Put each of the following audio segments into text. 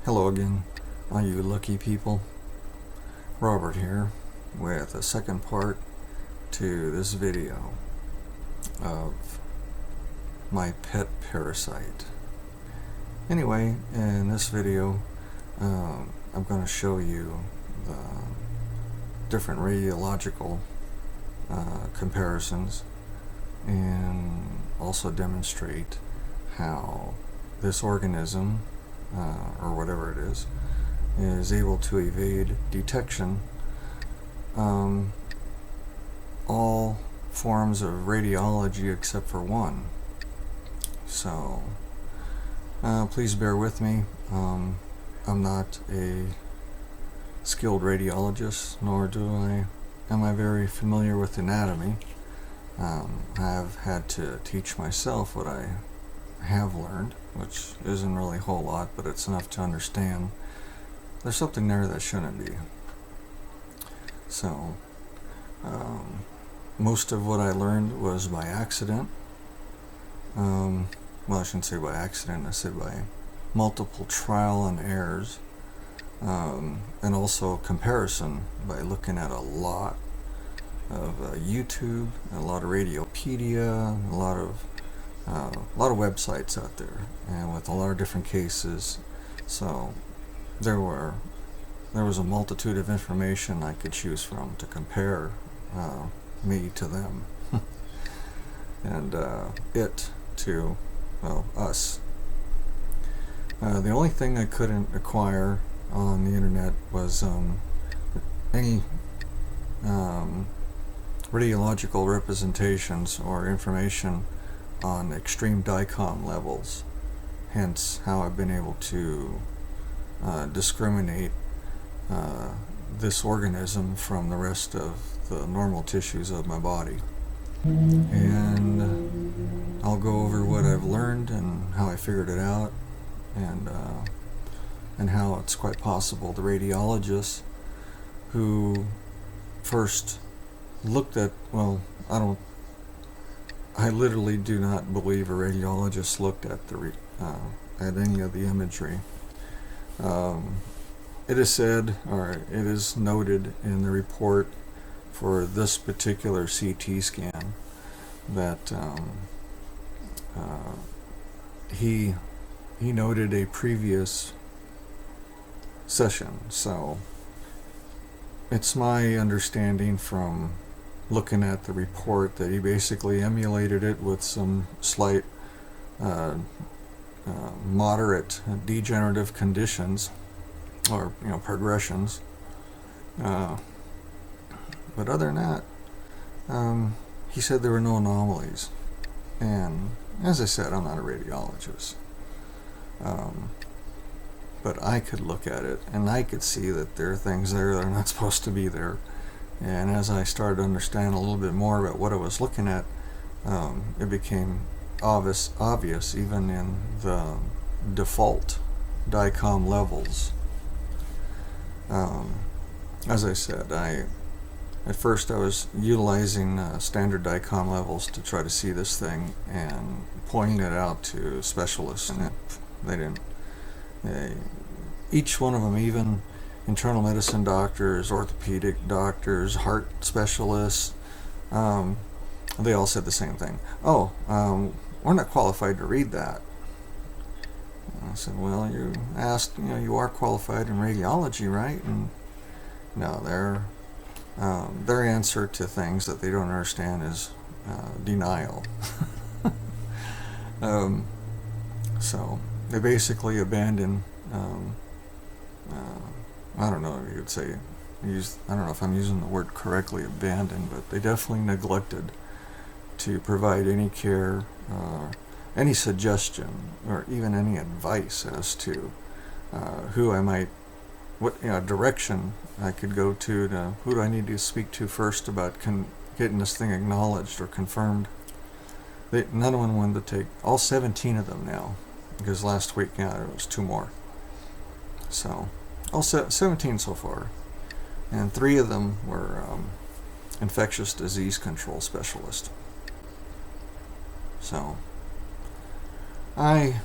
Hello again, all you lucky people. Robert here with a second part to this video of my pet parasite. Anyway, in this video I'm going to show you the different radiological comparisons and also demonstrate how this organism or whatever it is able to evade detection all forms of radiology except for one. So please bear with me. I'm not a skilled radiologist, nor am I very familiar with anatomy. I've had to teach myself what I have learned, which isn't really a whole lot, but it's enough to understand there's something there that shouldn't be. So most of what I learned was by accident. Well, I shouldn't say by accident, I said by multiple trial and errors, and also comparison by looking at a lot of YouTube, a lot of Radiopedia, a lot of websites out there, and with a lot of different cases. So there was a multitude of information I could choose from to compare me to them and it to, well, us. The only thing I couldn't acquire on the internet was any radiological representations or information on extreme DICOM levels, hence how I've been able to discriminate this organism from the rest of the normal tissues of my body. And I'll go over what I've learned and how I figured it out, and how it's quite possible the radiologist who first looked at, well, I literally do not believe a radiologist looked at at any of the imagery. It is said, or it is noted in the report for this particular CT scan, that he noted a previous session. So it's my understanding from looking at the report that he basically emulated it with some slight moderate degenerative conditions, or progressions, but other than that, he said there were no anomalies. And as I said, I'm not a radiologist, but I could look at it and I could see that there are things there that are not supposed to be there. And as I started to understand a little bit more about what I was looking at, it became obvious even in the default DICOM levels. As I said, at first I was utilizing standard DICOM levels to try to see this thing and pointing it out to specialists, and they didn't. Each one of them, even internal medicine doctors, orthopedic doctors, heart specialists, they all said the same thing. Oh, we're not qualified to read that. I said, well, you asked, you are qualified in radiology, right? And no, their answer to things that they don't understand is denial. So they basically abandon, I don't know if you would say, I don't know if I'm using the word correctly, abandoned, but they definitely neglected to provide any care, any suggestion, or even any advice as to who I might, what direction I could go to who do I need to speak to first about getting this thing acknowledged or confirmed. None of them wanted to take, all 17 of them now, because last week, there was 2 more. So, all 17 so far. And 3 of them were infectious disease control specialists. So, I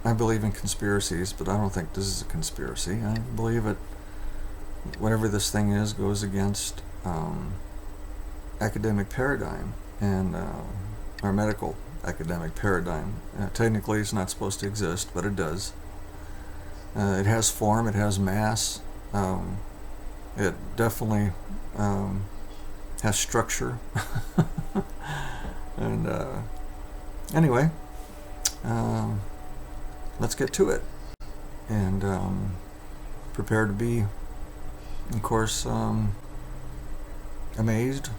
I believe in conspiracies, but I don't think this is a conspiracy. I believe it, whatever this thing is, goes against academic paradigm and our medical academic paradigm. Technically, it's not supposed to exist, but it does. It has form, it has mass. It definitely has structure. And anyway, let's get to it. And prepare to be, of course, amazed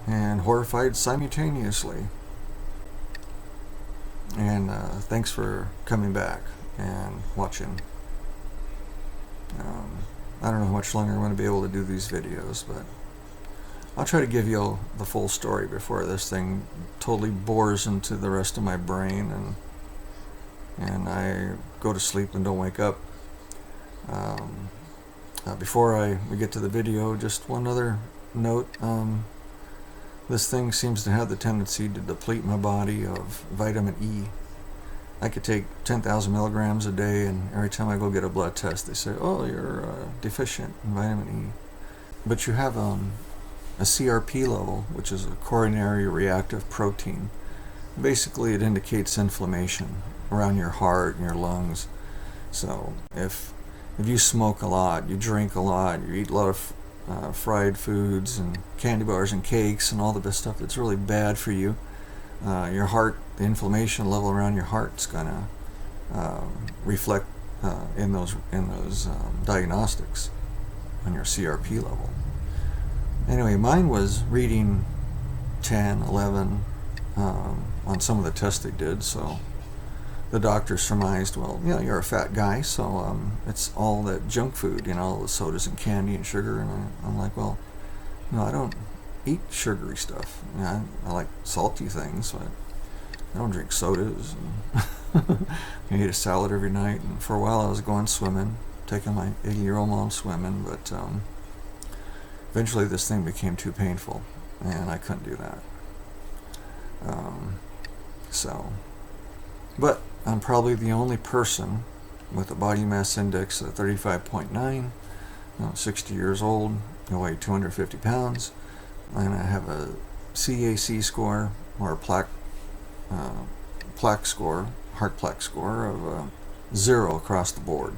and horrified simultaneously. And thanks for coming back and watching. I don't know how much longer I'm going to be able to do these videos, but I'll try to give you the full story before this thing totally bores into the rest of my brain and I go to sleep and don't wake up. Before we get to the video, just one other note. This thing seems to have the tendency to deplete my body of vitamin E. I could take 10,000 milligrams a day, and every time I go get a blood test, they say, oh, you're deficient in vitamin E. But you have a CRP level, which is a coronary reactive protein. Basically, it indicates inflammation around your heart and your lungs. So if you smoke a lot, you drink a lot, you eat a lot of fried foods and candy bars and cakes and all the best stuff that's really bad for you, your heart, the inflammation level around your heart's gonna reflect in those diagnostics on your CRP level. Anyway, mine was reading 10, 11 on some of the tests they did, so the doctor surmised, well, you're a fat guy, so it's all that junk food, all the sodas and candy and sugar. And I'm like, well, no, I don't eat sugary stuff. I like salty things, but I don't drink sodas. And I eat a salad every night. And for a while I was going swimming, taking my 80-year-old mom swimming, but eventually this thing became too painful, and I couldn't do that. But I'm probably the only person with a body mass index of 35.9, 60 years old, I weigh 250 pounds, and I have a CAC score, or a plaque score, heart plaque score of 0 across the board.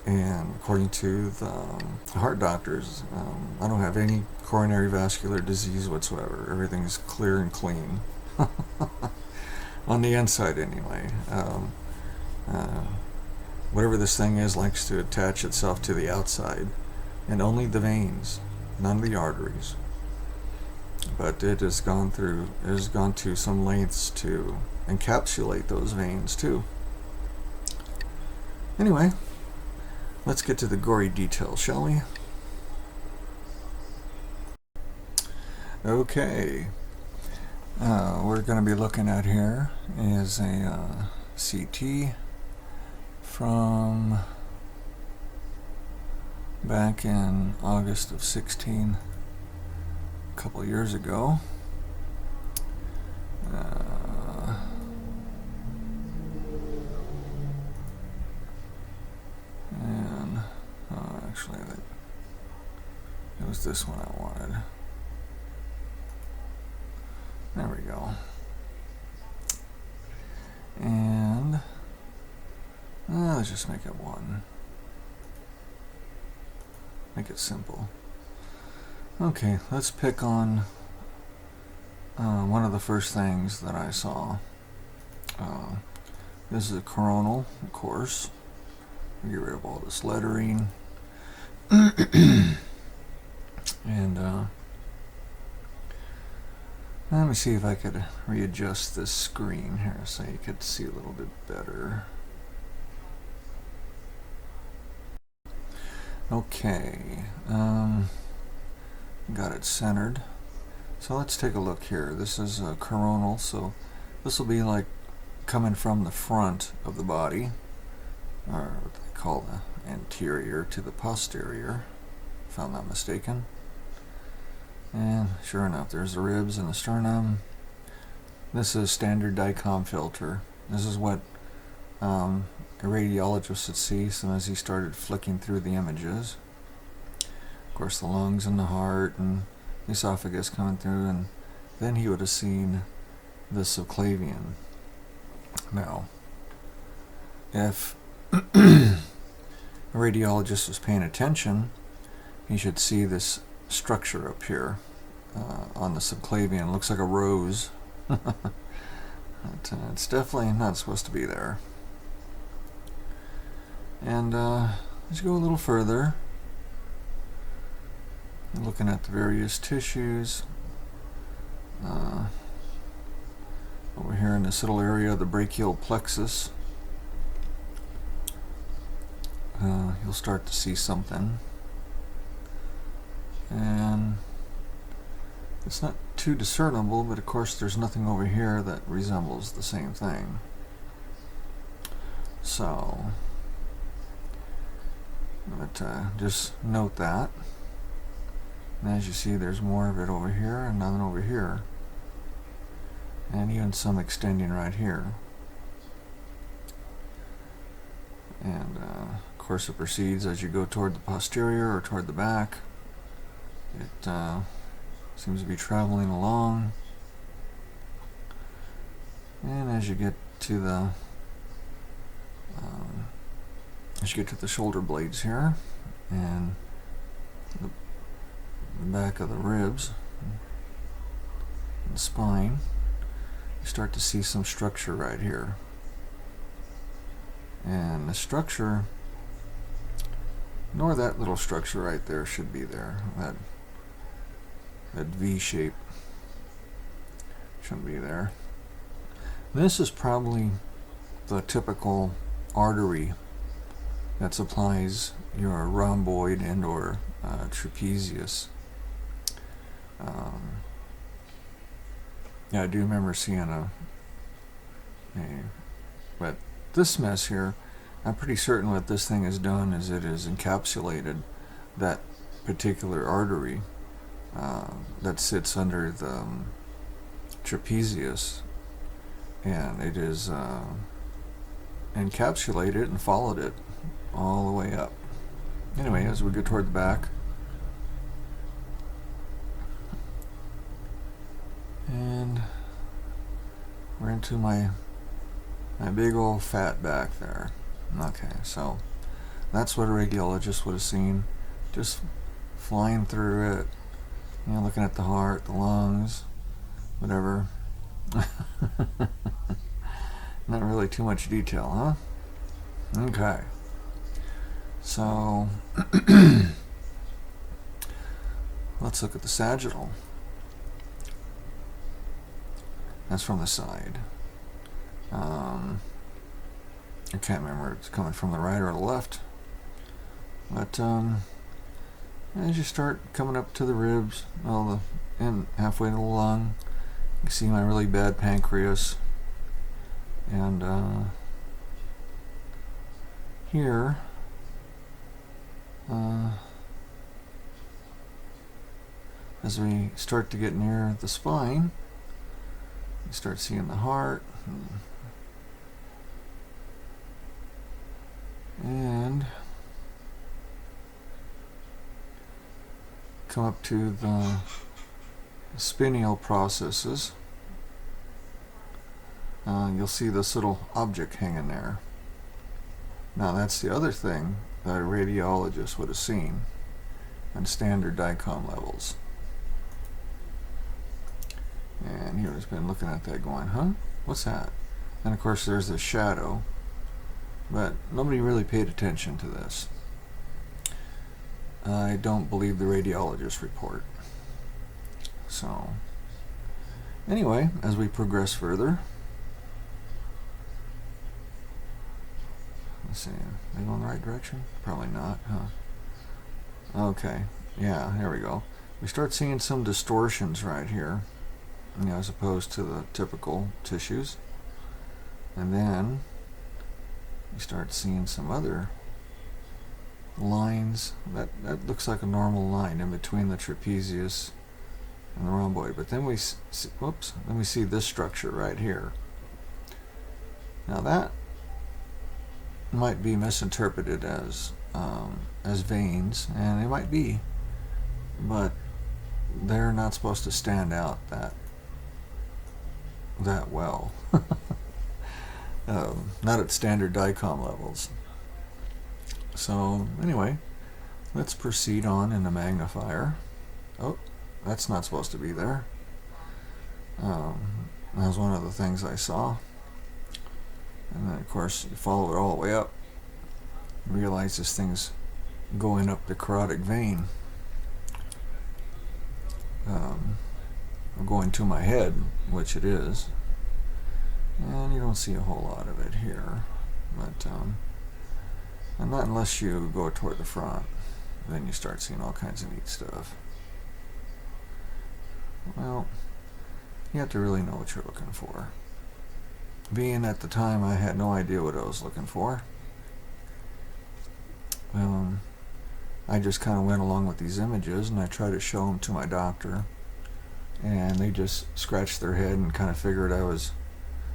And according to the heart doctors, I don't have any coronary vascular disease whatsoever. Everything's clear and clean. On the inside, anyway. Whatever this thing is likes to attach itself to the outside, and only the veins, none of the arteries. But it has gone to some lengths to encapsulate those veins too. Anyway, let's get to the gory details, shall we? Okay. We're going to be looking at here is a CT from back in August of 16, a couple years ago. And actually, it was this one I wanted. There we go. And let's just make it one. Make it simple. Okay, let's pick on one of the first things that I saw. This is a coronal, of course. Get rid of all this lettering. And let me see if I could readjust this screen here so you could see a little bit better. Okay, got it centered. So let's take a look here. This is a coronal, so this will be like coming from the front of the body, or what they call the anterior to the posterior, if I'm not mistaken. And sure enough, there's the ribs and the sternum. This is standard DICOM filter. This is what a radiologist would see. So as he started flicking through the images, of course the lungs and the heart and the esophagus coming through, and then he would have seen the subclavian. Now, if a radiologist was paying attention, he should see this structure up here on the subclavian. It looks like a rose. But, it's definitely not supposed to be there. And let's go a little further. Looking at the various tissues. Over here in this little area of the brachial plexus, you'll start to see something. And it's not too discernible, but of course there's nothing over here that resembles the same thing. So, but just note that. And as you see, there's more of it over here and none over here. And even some extending right here. And of course it proceeds as you go toward the posterior or toward the back. It seems to be traveling along. And as you get to the shoulder blades here and the back of the ribs and the spine, you start to see some structure right here. And the structure, nor that little structure right there should be there. That V shape shouldn't be there. This is probably the typical artery that supplies your rhomboid and or trapezius. Yeah, I do remember seeing but this mess here, I'm pretty certain what this thing has done is it has encapsulated that particular artery that sits under the trapezius, and it is encapsulated and followed it all the way up. Anyway, as we go toward the back, and we're into my big old fat back there. Okay, so that's what a radiologist would have seen, just flying through it, you know, looking at the heart, the lungs, whatever. Not really too much detail, huh? Okay. So let's look at the sagittal. That's from the side. I can't remember if it's coming from the right or the left. But as you start coming up to the ribs, and halfway to the lung, you see my really bad pancreas. And here, as we start to get near the spine, you start seeing the heart, and come up to the spinal processes. You'll see this little object hanging there. Now that's the other thing that a radiologist would have seen on standard DICOM levels. And he would have been looking at that going, huh? What's that? And of course there's the shadow, but nobody really paid attention to this. I don't believe the radiologist report. So anyway, as we progress further, let's see, are they going the right direction? Probably not, huh? Okay, yeah, here we go. We start seeing some distortions right here, you know, as opposed to the typical tissues. And then you start seeing some other lines. That looks like a normal line in between the trapezius and the rhomboid. But then we see this structure right here. Now that might be misinterpreted as veins, and they might be, but they're not supposed to stand out that well. Not at standard DICOM levels. So anyway, let's proceed on in the magnifier. Oh, that's not supposed to be there. That was one of the things I saw. And then of course you follow it all the way up, realize this thing's going up the carotid vein, going to my head, which it is. And you don't see a whole lot of it here, but and not unless you go toward the front, then you start seeing all kinds of neat stuff. Well, you have to really know what you're looking for. Being at the time I had no idea what I was looking for, I just kind of went along with these images and I tried to show them to my doctor, and they just scratched their head and kind of figured I was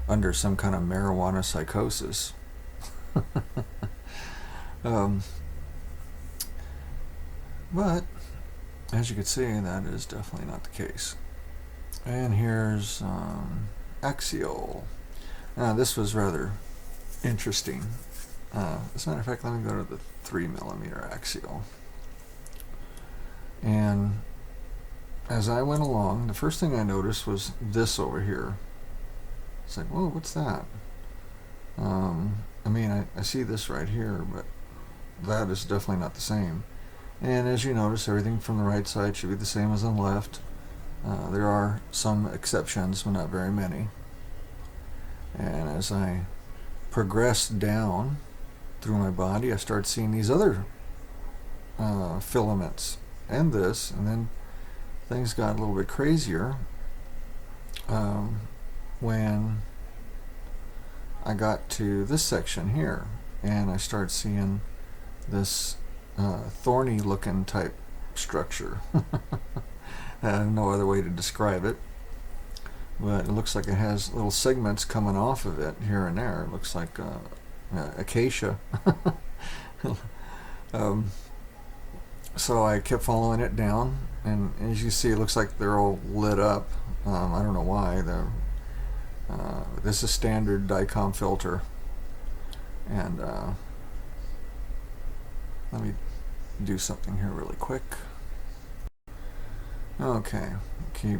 under some kind of marijuana psychosis. But as you can see, that is definitely not the case. And here's axial. This was rather interesting. As a matter of fact, let me go to the 3mm axial. And as I went along, the first thing I noticed was this over here. It's like, whoa, what's that? I mean, I see this right here, but that is definitely not the same. And as you notice, everything from the right side should be the same as on the left. There are some exceptions, but not very many. And as I progress down through my body, I start seeing these other filaments and this, and then things got a little bit crazier when I got to this section here, and I start seeing this thorny looking type structure. I have no other way to describe it, but it looks like it has little segments coming off of it here and there. It looks like acacia. So I kept following it down, and as you see, it looks like they're all lit up. I don't know why. This is standard DICOM filter, and let me do something here really quick. Okay, keep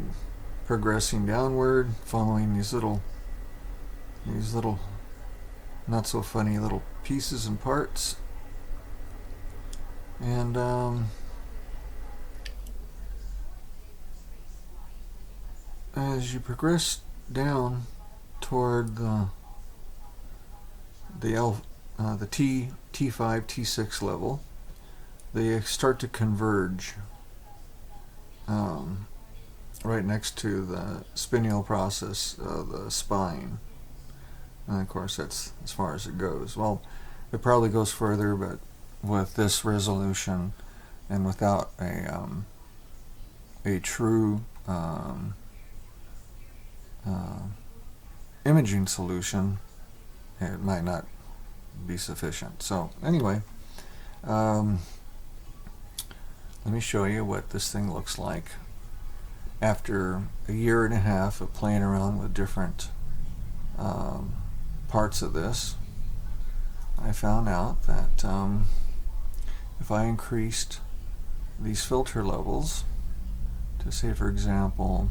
progressing downward, following these little not so funny little pieces and parts, and as you progress down toward the T5, T6 level, they start to converge right next to the spinal process of the spine. And of course, that's as far as it goes. Well, it probably goes further, but with this resolution and without a true imaging solution, it might not be sufficient. So anyway, let me show you what this thing looks like after a year and a half of playing around with different parts of this. I found out that if I increased these filter levels to, say, for example,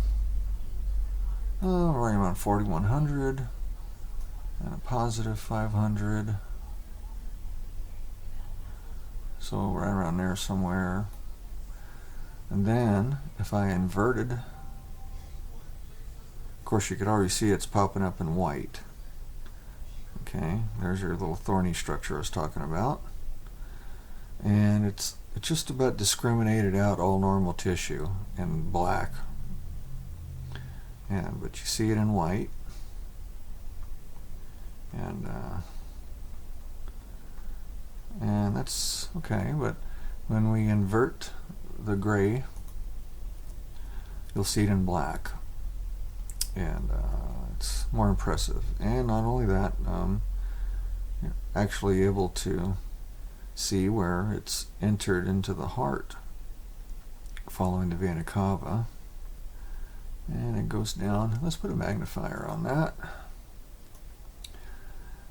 right around 4100 and a positive 500, so right around there somewhere. And then if I inverted, of course you could already see it's popping up in white. Okay, there's your little thorny structure I was talking about, and it's just about discriminated out all normal tissue in black, but you see it in white, and that's okay. But when we invert the gray, you'll see it in black, and it's more impressive. And not only that, you're actually able to see where it's entered into the heart following the vena cava. And it goes down. Let's put a magnifier on that.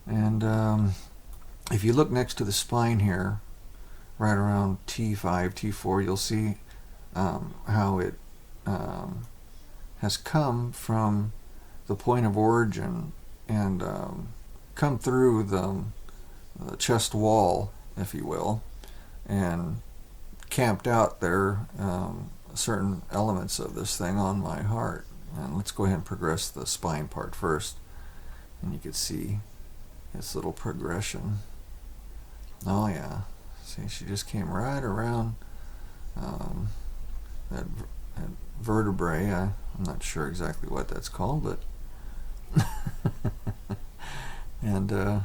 And if you look next to the spine here, right around T5, T4, you'll see how it has come from the point of origin and come through the chest wall, if you will, and camped out there certain elements of this thing on my heart. And let's go ahead and progress the spine part first, and you can see its little progression. Oh yeah, see, she just came right around that vertebrae. I'm not sure exactly what that's called, but and it's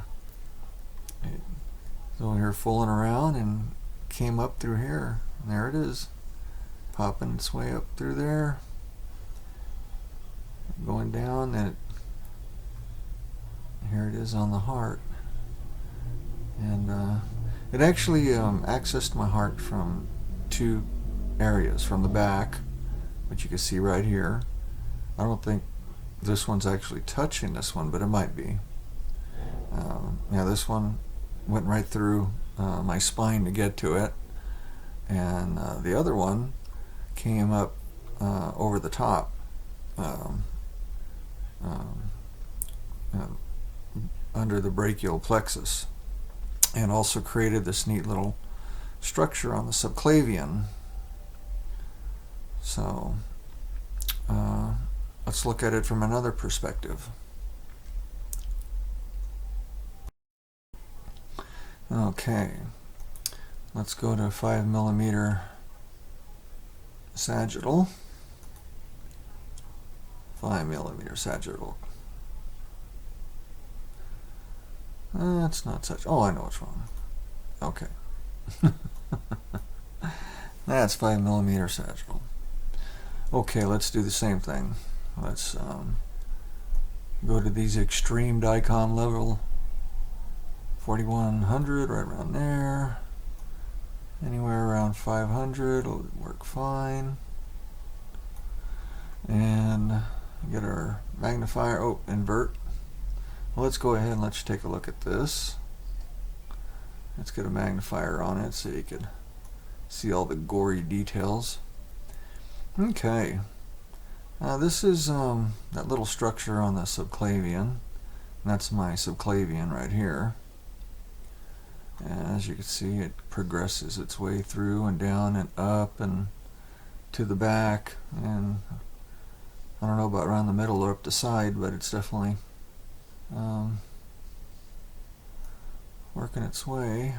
over here fooling around and came up through here. And there it is, popping its way up through there, going down, and here it is on the heart. And it actually accessed my heart from two areas. From the back, which you can see right here. I don't think this one's actually touching this one, but it might be. Yeah, this one went right through my spine to get to it, and the other one came up over the top, under the brachial plexus, and also created this neat little structure on the subclavian. So let's look at it from another perspective. Okay, let's go to 5mm sagittal. 5mm sagittal. That's not such. Oh, I know what's wrong. Okay. That's 5mm sagittal. Okay, let's do the same thing. Let's go to these extreme DICOM level, 4100, right around there. Anywhere around 500 will work fine. And get our magnifier. Oh, invert. Well, let's go ahead and let's take a look at this. Let's get a magnifier on it so you can see all the gory details. Okay. This is that little structure on the subclavian. That's my subclavian right here. And as you can see, it progresses its way through and down and up and to the back. And I don't know about around the middle or up the side, but it's definitely working its way.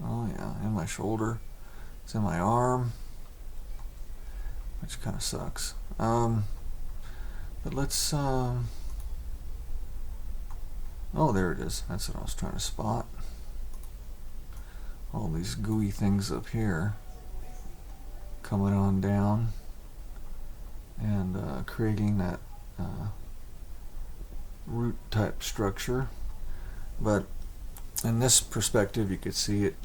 Oh yeah, in my shoulder. It's in my arm, which kind of sucks. But let's oh, there it is. That's what I was trying to spot. All these gooey things up here coming on down and creating that root type structure. But in this perspective, you could see it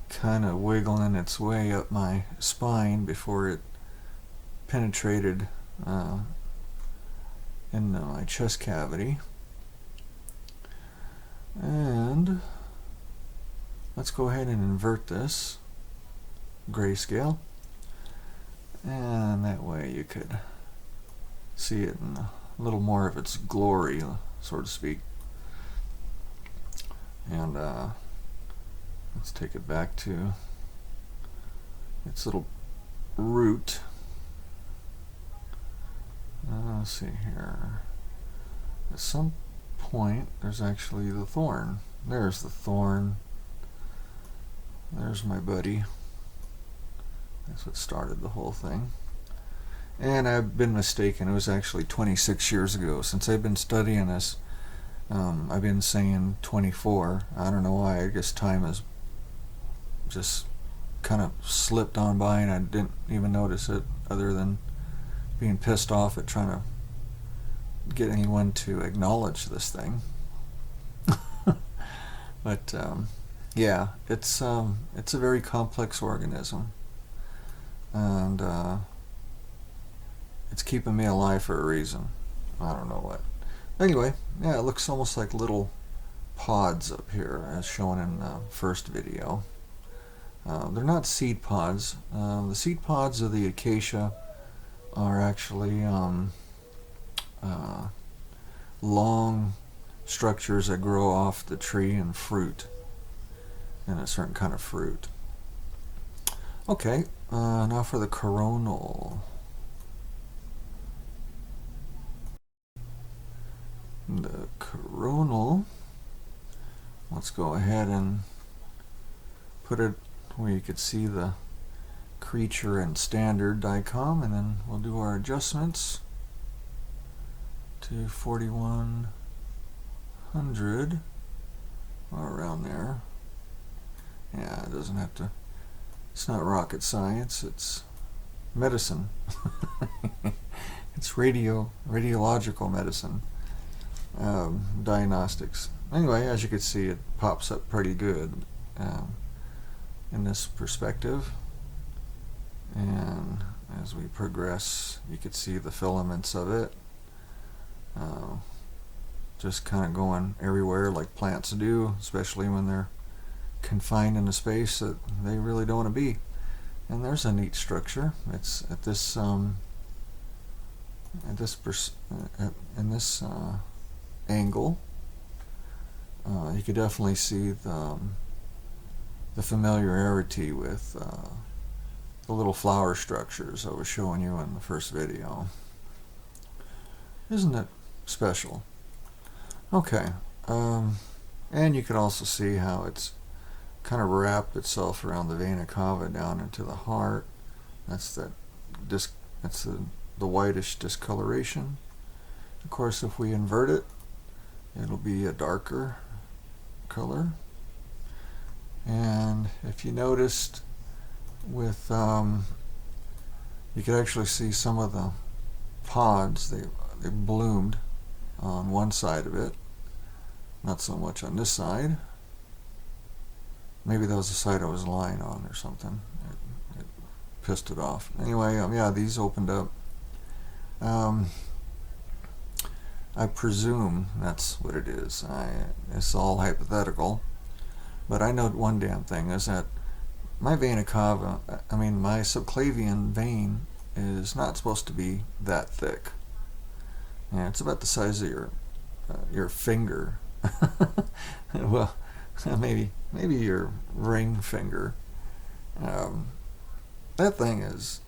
kind of wiggling its way up my spine before it penetrated in my chest cavity. And let's go ahead and invert this grayscale, and that way you could see it in a little more of its glory, so to speak. And let's take it back to its little root. Let's see here. At some point, there's actually the thorn. There's the thorn. There's my buddy. That's what started the whole thing. And I've been mistaken. It was actually 26 years ago. Since I've been studying this, I've been saying 24. I don't know why. I guess time has just kind of slipped on by and I didn't even notice it, other than being pissed off at trying to get anyone to acknowledge this thing. But yeah, it's a very complex organism, and it's keeping me alive for a reason. I don't know what. Anyway, yeah, it looks almost like little pods up here, as shown in the first video. They're not seed pods. The seed pods of the acacia are actually long structures that grow off the tree and fruit, and a certain kind of fruit. Okay, now for the coronal. The coronal, let's go ahead and put it where you could see the creature and standard DICOM, and then we'll do our adjustments to 4100 or around there. Yeah, it doesn't have to, it's not rocket science, it's medicine. It's radiological medicine. Diagnostics. Anyway, as you can see, it pops up pretty good in this perspective, and as we progress, you can see the filaments of it just kind of going everywhere like plants do, especially when they're confined in a space that they really don't want to be. And there's a neat structure. It's at this angle. You could definitely see the familiarity with the little flower structures I was showing you in the first video. Isn't it special? Okay, and you can also see how it's kind of wrapped itself around the vena cava down into the heart. That's the whitish discoloration. Of course, if we invert it, it'll be a darker color. And if you noticed, with you could actually see some of the pods, they bloomed on one side of it, not so much on this side. Maybe that was the side I was lying on or something. It pissed it off. Anyway, yeah, these opened up. I presume that's what it is. It's all hypothetical, but I know one damn thing is that my vena cava, my subclavian vein, is not supposed to be that thick. Yeah, it's about the size of your finger. Well, maybe your ring finger. That thing is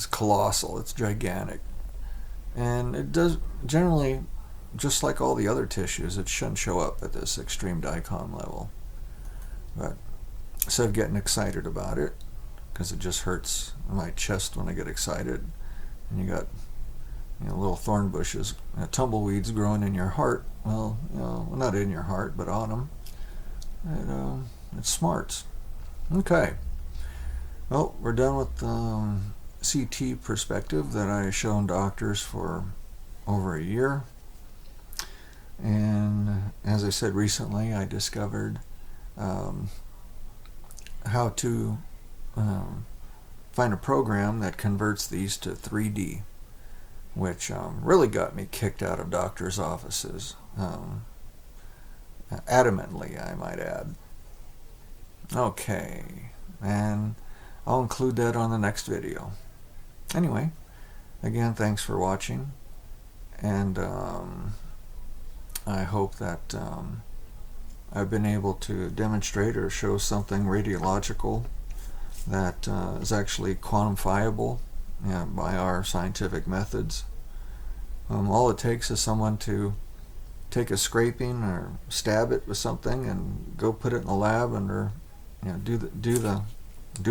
colossal. It's gigantic. And it does generally, just like all the other tissues, it shouldn't show up at this extreme DICOM level. But instead of getting excited about it, because it just hurts my chest when I get excited, and you got little thorn bushes, tumbleweeds growing in your heart. Well, not in your heart, but on them. It smarts. Okay. Well, we're done with CT perspective that I have shown doctors for over a year, and as I said recently, I discovered how to find a program that converts these to 3D, which really got me kicked out of doctors' offices, adamantly, I might add. Okay, and I'll include that on the next video. Anyway, again, thanks for watching, and I hope that I've been able to demonstrate or show something radiological that is actually quantifiable by our scientific methods. All it takes is someone to take a scraping or stab it with something and go put it in the lab and do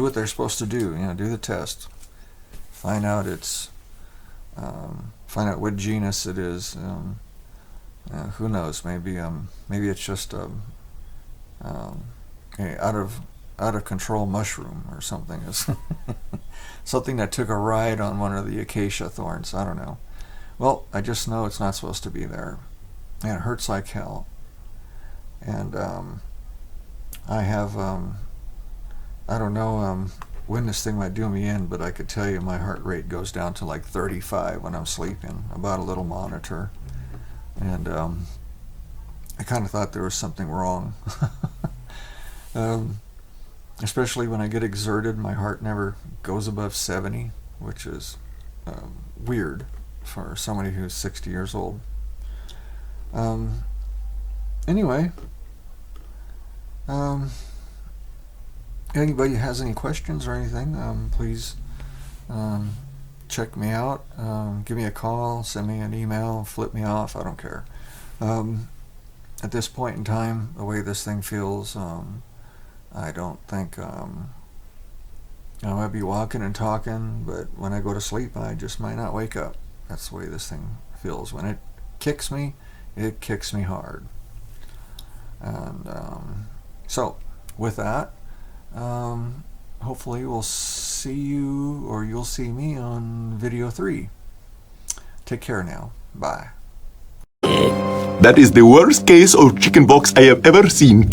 what they're supposed to do. Do the test. Find out what genus it is. Who knows? Maybe it's just a out of control mushroom or something. Something that took a ride on one of the acacia thorns. I don't know. Well, I just know it's not supposed to be there. And it hurts like hell. And I have, I don't know when this thing might do me in, but I could tell you my heart rate goes down to like 35 when I'm sleeping. I bought a little monitor. And I kind of thought there was something wrong. Especially when I get exerted, my heart never goes above 70, which is weird for somebody who's 60 years old. Anyway, anybody has any questions or anything, please check me out. Give me a call, send me an email, flip me off, I don't care. At this point in time, the way this thing feels, I don't think I might be walking and talking, but when I go to sleep, I just might not wake up. That's the way this thing feels. When it kicks me hard. And so, with that, hopefully we'll see you, or you'll see me on video 3. Take care now. Bye. That is the worst case of chickenpox I have ever seen.